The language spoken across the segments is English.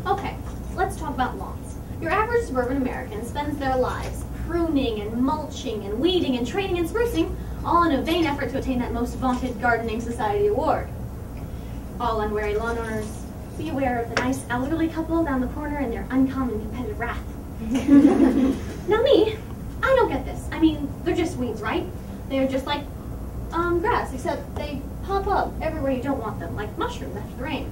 Okay, let's talk about lawns. Your average suburban American spends their lives pruning and mulching and weeding and training and sprucing, all in a vain effort to attain that most vaunted Gardening Society award. All unwary lawn owners, be aware of the nice elderly couple down the corner and their uncommon competitive wrath. Now me, I don't get this. I mean, they're just weeds, right? They're just like grass, except they pop up everywhere you don't want them, like mushrooms after the rain.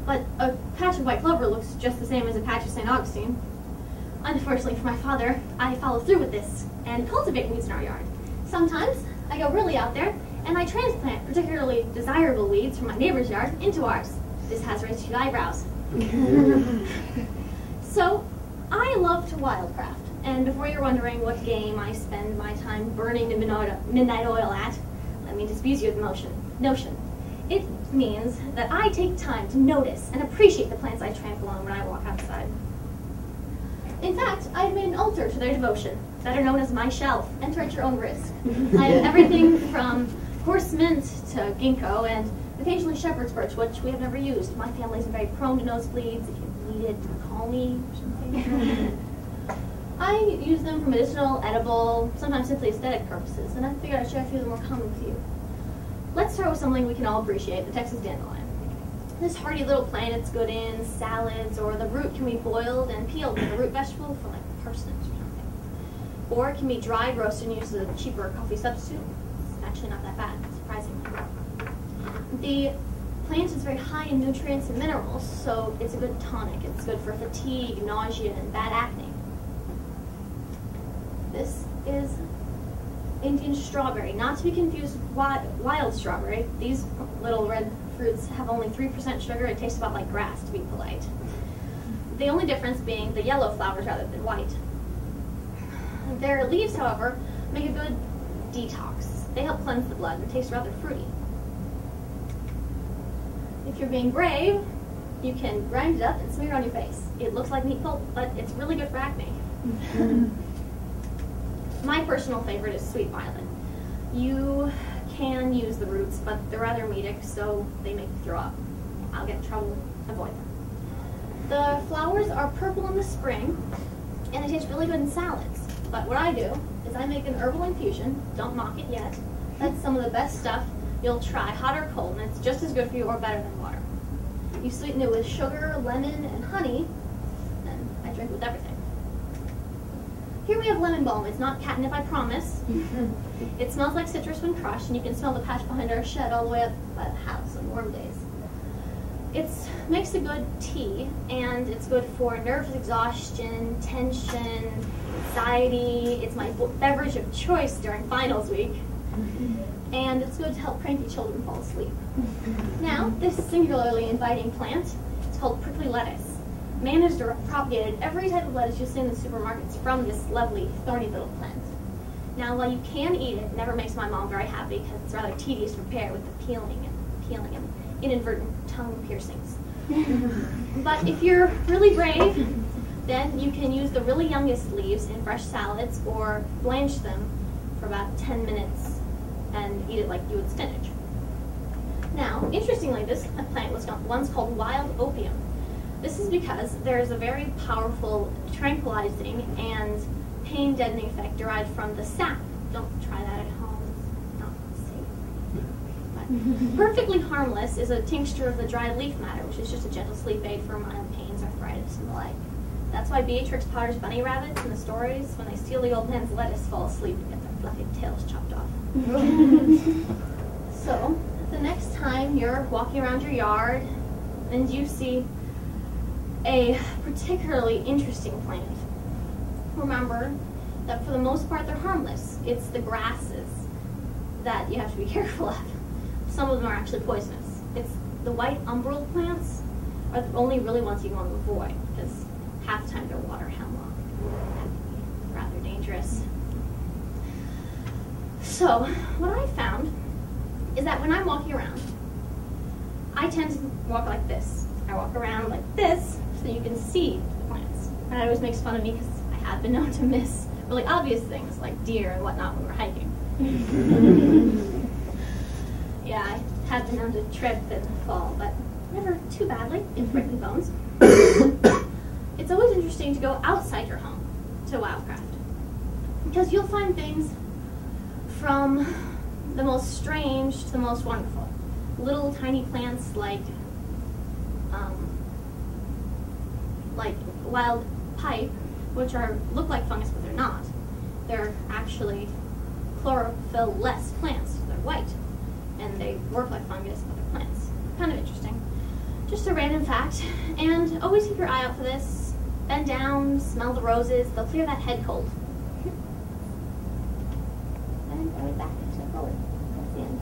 But a patch of white clover looks just the same as a patch of St. Augustine. Unfortunately for my father, I follow through with this and cultivate weeds in our yard. Sometimes I go really out there and I transplant particularly desirable weeds from my neighbor's yard into ours. This has raised a few eyebrows. So, I love to wildcraft, and before you're wondering what game I spend my time burning the midnight oil at, let me disabuse you of the notion. It means that I take time to notice and appreciate the plants I trample on when I walk outside. In fact, I've made an altar to their devotion, better known as my shelf. Enter at your own risk. I have everything from horse mint to ginkgo and occasionally shepherd's birch, which we have never used. My family is very prone to nosebleeds. If you need it, call me or something. I use them for medicinal, edible, sometimes simply aesthetic purposes, and I figured I'd share a few of the more common with you. Let's start with something we can all appreciate, the Texas dandelion. This hardy little plant, it's good in salads, or the root can be boiled and peeled like a root vegetable for like parsnips or something. Or it can be dried, roasted, and used as a cheaper coffee substitute. It's actually not that bad, surprisingly. The plant is very high in nutrients and minerals, so it's a good tonic. It's good for fatigue, nausea, and bad acne. This is Indian strawberry, not to be confused with wild strawberry. These little red fruits have only 3% sugar. It tastes about like grass, to be polite. The only difference being the yellow flowers rather than white. Their leaves, however, make a good detox. They help cleanse the blood and taste rather fruity. If you're being brave, you can grind it up and smear it on your face. It looks like meat pulp, but it's really good for acne. My personal favorite is sweet violet. You can use the roots, but they're rather emetic, so they make you throw up. I'll get in trouble. Avoid them. The flowers are purple in the spring, and it tastes really good in salads. But what I do is I make an herbal infusion. Don't mock it yet. That's some of the best stuff you'll try, hot or cold, and it's just as good for you or better than water. You sweeten it with sugar, lemon, and honey, and I drink with everything. Here we have lemon balm. It's not catnip, I promise. It smells like citrus when crushed, and you can smell the patch behind our shed all the way up by the house on warm days. It makes a good tea, and it's good for nervous exhaustion, tension, anxiety. It's my beverage of choice during finals week. And it's good to help cranky children fall asleep. Now, this singularly inviting plant is called prickly lettuce. Man has propagated every type of lettuce you'll see in the supermarkets from this lovely, thorny little plant. Now, while you can eat it, it never makes my mom very happy because it's rather tedious to prepare with the peeling and inadvertent tongue piercings. But if you're really brave, then you can use the really youngest leaves in fresh salads or blanch them for about 10 minutes and eat it like you would spinach. Now, interestingly, this plant was once called wild opium. This is because there is a very powerful tranquilizing and pain-deadening effect derived from the sap. Don't try that at home. It's not safe. But perfectly harmless is a tincture of the dried leaf matter, which is just a gentle sleep aid for mild pains, arthritis, and the like. That's why Beatrix Potter's bunny rabbits in the stories, when they steal the old man's lettuce, fall asleep and get their fluffy tails chopped off. So, the next time you're walking around your yard and you see a particularly interesting plant, remember that for the most part they're harmless. It's the grasses that you have to be careful of. Some of them are actually poisonous. It's the white umbral plants are the only really ones you want to avoid because half the time they're water hemlock. That can be rather dangerous. So what I found is that when I'm walking around, I tend to walk like this. I walk around like this so you can see the plants. And it always makes fun of me because I have been known to miss really obvious things like deer and whatnot when we're hiking. Yeah, I have been known to trip and fall, but never too badly into breaking bones. It's always interesting to go outside your home to wildcraft, because you'll find things from the most strange to the most wonderful. Little tiny plants like wild pipe, which look like fungus, but they're not. They're actually chlorophyll-less plants. They're white, and they work like fungus, but they're plants. Kind of interesting. Just a random fact. And always keep your eye out for this. Bend down, smell the roses. They'll clear that head cold. And right back into the forward. That's the end.